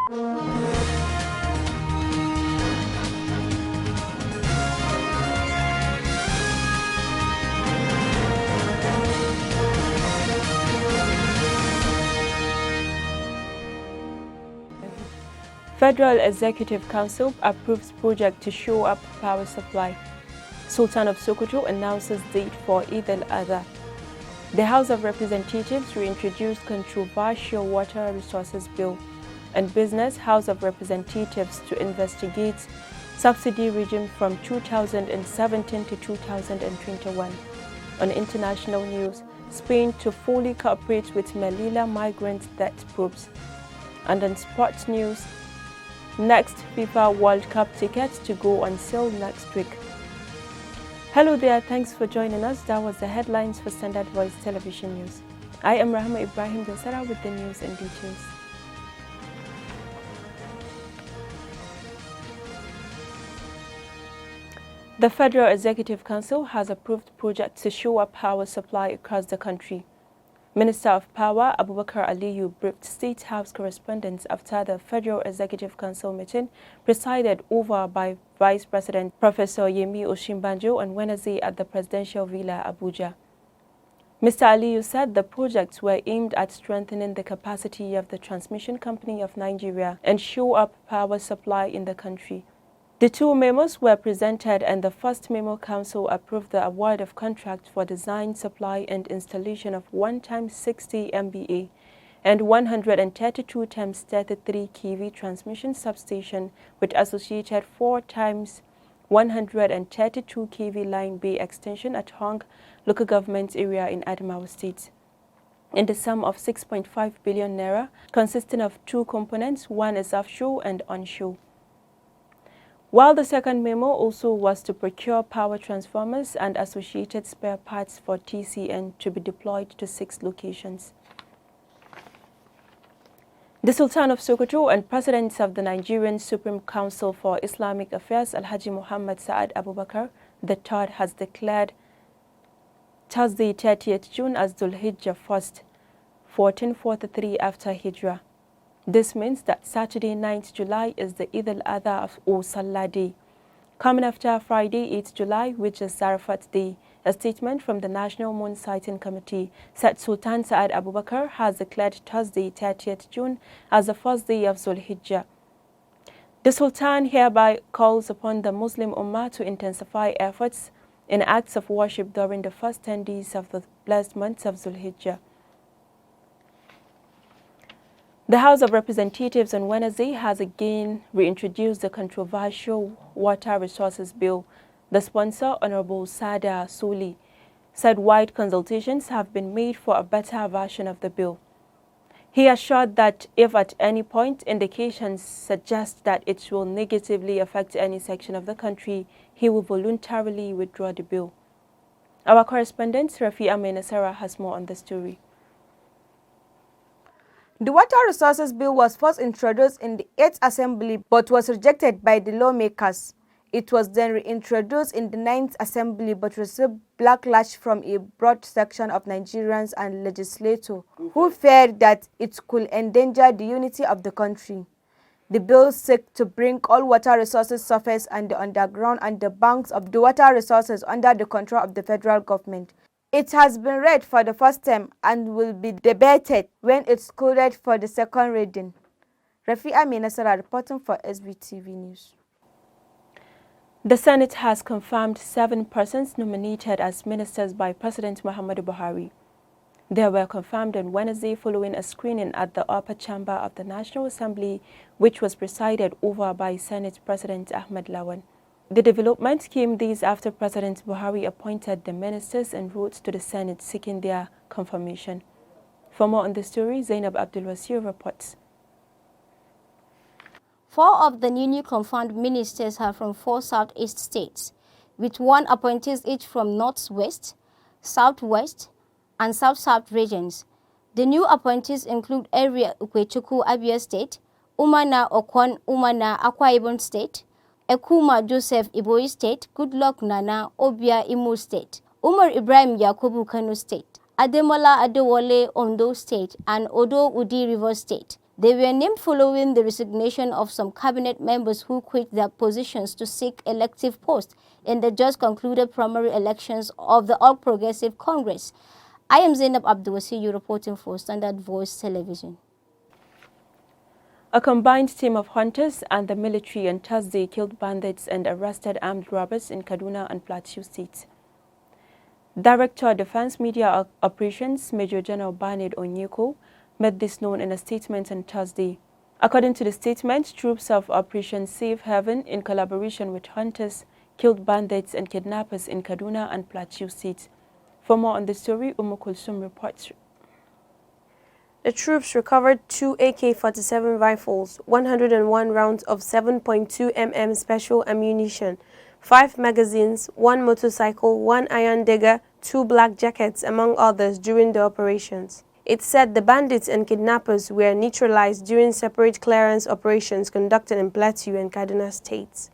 Federal Executive Council approves project to shore up power supply. Sultan of Sokoto announces date for Eid al-Adha. The House of Representatives reintroduced controversial water resources bill. And Business House of Representatives to investigate subsidy regime from 2017 to 2021. On international news, Spain to fully cooperate with Melilla migrant death probes. And on sports news, next FIFA World Cup tickets to go on sale next week. Hello there, thanks for joining us. That was the headlines for Standard Voice Television News. I am Rahma Ibrahim Dosara with the news and details. The Federal Executive Council has approved projects to shore up power supply across the country. Minister of Power Abubakar Aliyu briefed State House correspondents after the Federal Executive Council meeting presided over by Vice President Professor Yemi Osinbajo on Wednesday at the Presidential Villa, Abuja. Mr. Aliyu said the projects were aimed at strengthening the capacity of the Transmission Company of Nigeria and shore up power supply in the country. The two memos were presented and the first memo council approved the award of contract for design, supply and installation of 1 x 60 MVA and 132 x 33 kV transmission substation with associated 4 x 132 kV line bay extension at Hong local government area in Adamawa State, in the sum of 6.5 billion naira, consisting of two components, one is offshore and onshore. While the second memo also was to procure power transformers and associated spare parts for TCN to be deployed to 6 locations. The Sultan of Sokoto and President of the Nigerian Supreme Council for Islamic Affairs, Alhaji Muhammad Saad Abubakar III, has declared Thursday, 30th June as Dhul Hijjah 1st, 1443 after Hijrah. This means that Saturday, 9th July is the Eid al-Adha or Salah Day, coming after Friday, 8th July, which is Zarafat Day. A statement from the National Moon Sighting Committee said Sultan Saad Abubakar has declared Thursday, 30th June as the first day of Dhul Hijjah. The Sultan hereby calls upon the Muslim Ummah to intensify efforts in acts of worship during the first 10 days of the blessed month of Dhul Hijjah. The House of Representatives on Wednesday has again reintroduced the controversial Water Resources Bill. The sponsor, Honorable Sada Suli, said wide consultations have been made for a better version of the bill. He assured that if at any point indications suggest that it will negatively affect any section of the country, he will voluntarily withdraw the bill. Our correspondent, Rafi Amenasara, has more on the story. The Water Resources Bill was first introduced in the 8th Assembly but was rejected by the lawmakers. It was then reintroduced in the 9th Assembly but received backlash from a broad section of Nigerians and legislators who feared that it could endanger the unity of the country. The bill seeks to bring all water resources surface and the underground and the banks of the water resources under the control of the federal government. It has been read for the first time and will be debated when it's called for the second reading. Rafia Minasara reporting for SBTV News. The Senate has confirmed 7 persons nominated as ministers by President Muhammadu Buhari. They were confirmed on Wednesday following a screening at the upper chamber of the National Assembly, which was presided over by Senate President Ahmed Lawan. The development came days after President Buhari appointed the ministers and wrote to the Senate seeking their confirmation. For more on the story, Zainab Abdulwasir reports. 4 of the newly confirmed ministers are from 4 southeast states, with 1 appointees each from northwest, southwest, and south-south regions. The new appointees include Area Ukwechuku Abia State, Umana Okon Umana Akwa Ibom State, Ekuma Joseph Iboyi State, Goodluck Nana Obia Imo State, Umar Ibrahim Yakubu Kano State, Ademola Adewale Ondo State, and Odo Udi River State. They were named following the resignation of some cabinet members who quit their positions to seek elective posts in the just concluded primary elections of the All Progressive Congress. I am Zainab Abdulwasiyu reporting for Standard Voice Television. A combined team of hunters and the military on Thursday killed bandits and arrested armed robbers in Kaduna and Plateau State. Director of Defense Media Operations, Major General Bernard Onyeko, made this known in a statement on Thursday. According to the statement, troops of Operation Safe Haven, in collaboration with hunters, killed bandits and kidnappers in Kaduna and Plateau State. For more on the story, Kulsum reports. The troops recovered 2 AK-47 rifles, 101 rounds of 7.2 mm special ammunition, 5 magazines, 1 motorcycle, 1 iron digger, 2 black jackets, among others, during the operations. It said the bandits and kidnappers were neutralized during separate clearance operations conducted in Plateau and Kaduna states.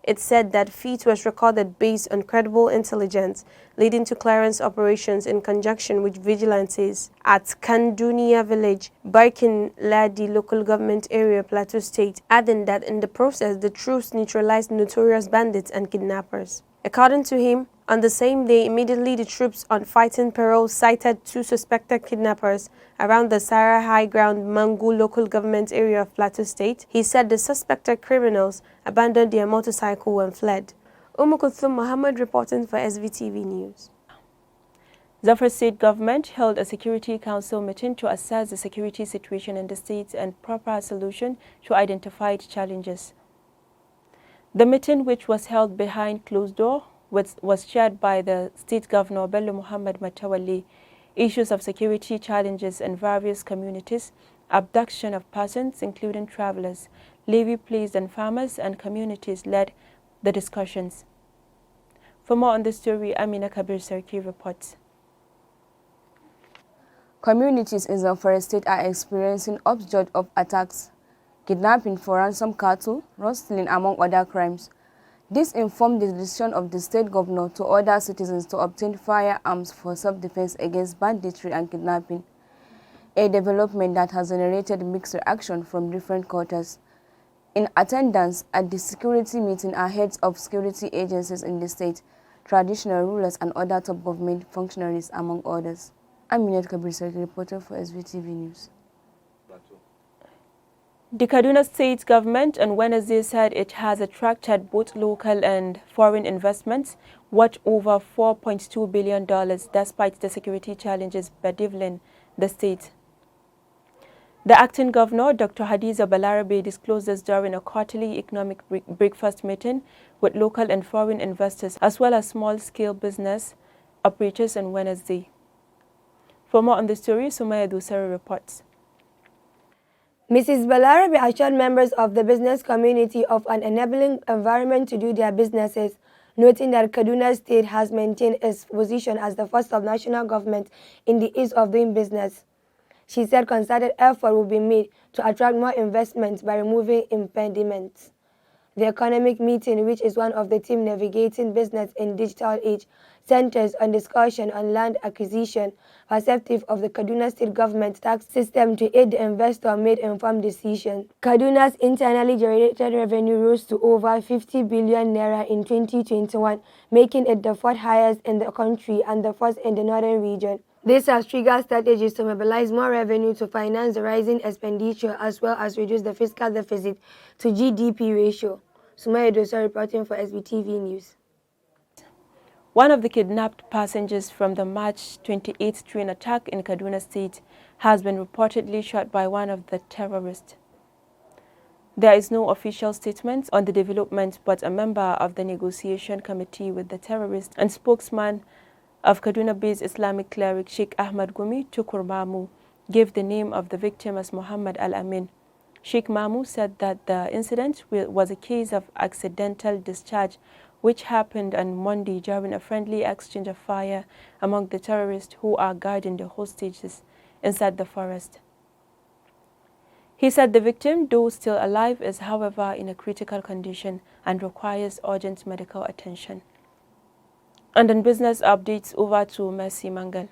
It said that feat was recorded based on credible intelligence, leading to clearance operations in conjunction with vigilantes at Kandunia village, Barkin Ladi local government area, Plateau State, adding that in the process the troops neutralized notorious bandits and kidnappers. According to him, on the same day, immediately the troops on fighting parole sighted 2 suspected kidnappers around the Sarah High Ground Mangu local government area of Plateau State. He said the suspected criminals abandoned their motorcycle and fled. Kulthum Muhammad reporting for SVTV News. Zafar State government held a Security Council meeting to assess the security situation in the state and proper solution to identified challenges. The meeting, which was held behind closed door, was chaired by the State Governor Bello Matawalle. Issues of security challenges in various communities, abduction of persons, including travelers, levy placed on farmers and communities led the discussions. For more on this story, Amina Kabir Sarki reports. Communities in Zamfara State are experiencing upsurge of attacks, kidnapping for ransom cattle, rustling, among other crimes. This informed the decision of the state governor to order citizens to obtain firearms for self-defense against banditry and kidnapping, a development that has generated mixed reaction from different quarters. In attendance at the security meeting are heads of security agencies in the state, traditional rulers and other top government functionaries, among others. I'm Minette Kabir Sarki, reporter for SVTV News. The Kaduna State government on Wednesday said it has attracted both local and foreign investments worth over $4.2 billion despite the security challenges bedeviling the state. The acting governor, Dr. Hadiza Balarabe, disclosed this during a quarterly economic breakfast meeting with local and foreign investors as well as small-scale business operators on Wednesday. For more on the story, Sumaya Dusari reports. Mrs. Balarabe assured members of the business community of an enabling environment to do their businesses, noting that Kaduna State has maintained its position as the first sub-national government in the ease of doing business. She said concerted effort will be made to attract more investments by removing impediments. The economic meeting, which is one of the team navigating business in digital age, centers on discussion on land acquisition, perspective of the Kaduna State government tax system to aid the investor made informed decisions. Kaduna's internally generated revenue rose to over 50 billion naira in 2021, making it the 4th highest in the country and the 1st in the northern region. This has triggered strategies to mobilize more revenue to finance the rising expenditure as well as reduce the fiscal deficit to GDP ratio. Sumaya Dosa reporting for SBTV News. One of the kidnapped passengers from the March 28th train attack in Kaduna State has been reportedly shot by one of the terrorists. There is no official statement on the development, but a member of the negotiation committee with the terrorist and spokesman of Kaduna-based Islamic cleric Sheikh Ahmad Gumi Tukur Mamu gave the name of the victim as Muhammad Al-Amin. Sheikh Mamu said that the incident was a case of accidental discharge which happened on Monday during a friendly exchange of fire among the terrorists who are guarding the hostages inside the forest. He said the victim, though still alive, is however in a critical condition and requires urgent medical attention. And on business updates, over to Mercy Mangal.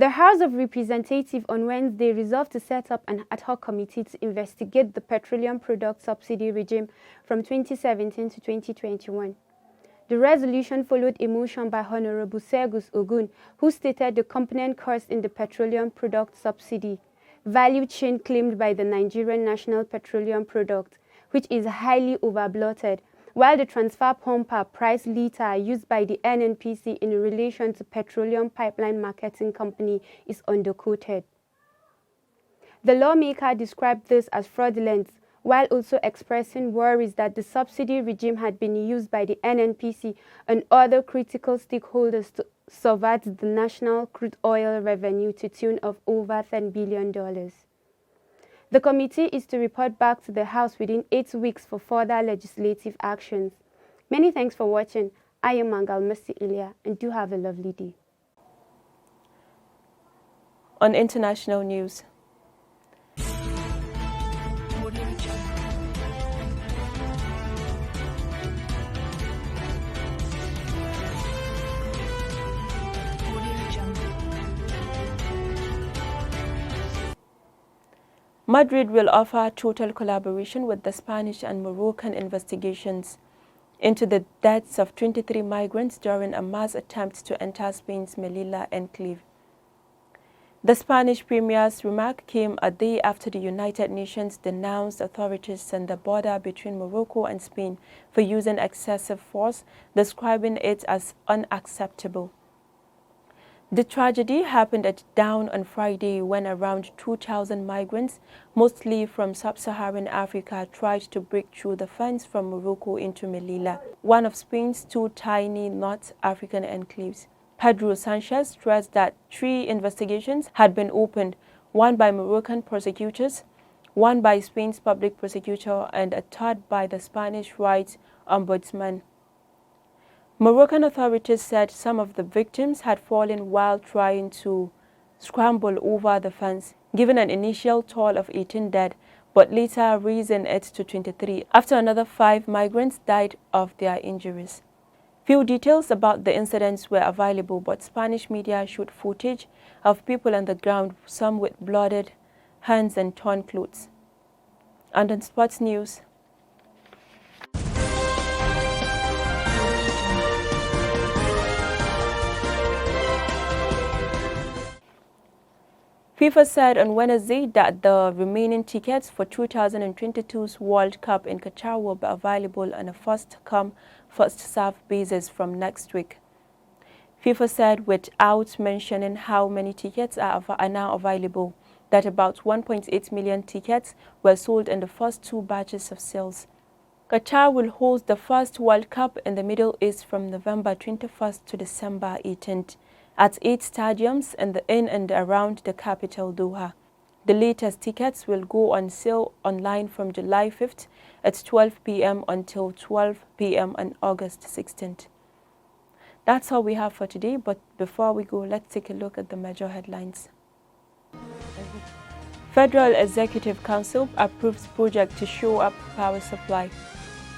The House of Representatives on Wednesday resolved to set up an ad hoc committee to investigate the petroleum product subsidy regime from 2017 to 2021. The resolution followed a motion by Honorable Segus Ogun, who stated the component cost in the petroleum product subsidy value chain claimed by the Nigerian National Petroleum Product, which is highly overbloated, while the transfer pumper price liter used by the NNPC in relation to Petroleum Pipeline Marketing Company is underquoted. The lawmaker described this as fraudulent, while also expressing worries that the subsidy regime had been used by the NNPC and other critical stakeholders to subvert the national crude oil revenue to the tune of over $10 billion. The committee is to report back to the House within 8 weeks for further legislative actions. Many thanks for watching. I am Mangal Mercy Ilya, and do have a lovely day. On international news, Madrid will offer total collaboration with the Spanish and Moroccan investigations into the deaths of 23 migrants during a mass attempt to enter Spain's Melilla enclave. The Spanish premier's remark came a day after the United Nations denounced authorities on the border between Morocco and Spain for using excessive force, describing it as unacceptable. The tragedy happened at dawn on Friday when around 2,000 migrants, mostly from sub-Saharan Africa, tried to break through the fence from Morocco into Melilla, one of Spain's 2 tiny North African enclaves. Pedro Sanchez stressed that 3 investigations had been opened, one by Moroccan prosecutors, one by Spain's public prosecutor, and a third by the Spanish rights ombudsman. Moroccan authorities said some of the victims had fallen while trying to scramble over the fence, given an initial toll of 18 dead, but later raising it to 23 after another 5 migrants died of their injuries. Few details about the incidents were available, but Spanish media showed footage of people on the ground, some with bloodied hands and torn clothes. And on sports news, FIFA said on Wednesday that the remaining tickets for 2022's World Cup in Qatar will be available on a first-come, first-served basis from next week. FIFA said, without mentioning how many tickets are now available, that about 1.8 million tickets were sold in the first 2 batches of sales. Qatar will host the first World Cup in the Middle East from November 21st to December 18th. At 8 stadiums in and around the capital, Doha. The latest tickets will go on sale online from July 5th at 12 p.m. until 12 p.m. on August 16th. That's all we have for today, but before we go, let's take a look at the major headlines. Federal Executive Council approves project to shore up power supply.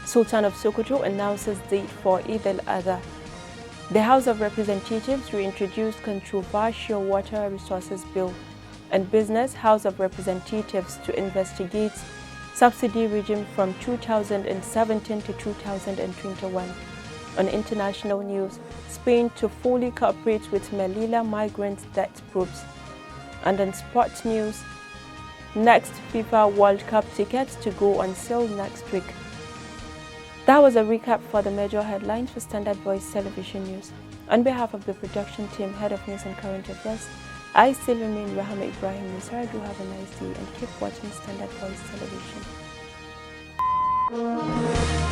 Sultan of Sokoto announces date for Eid al-Adha. The House of Representatives reintroduced controversial water resources bill, and Business House of Representatives to investigate subsidy regime from 2017 to 2021. On international news, Spain to fully cooperate with Melilla migrant death probes. And on sports news, next FIFA World Cup tickets to go on sale next week. That was a recap for the major headlines for Standard Voice Television News. On behalf of the production team, Head of News and Current Affairs, I still remain Rahama Ibrahim Nisar. Do have a nice day and keep watching Standard Voice Television.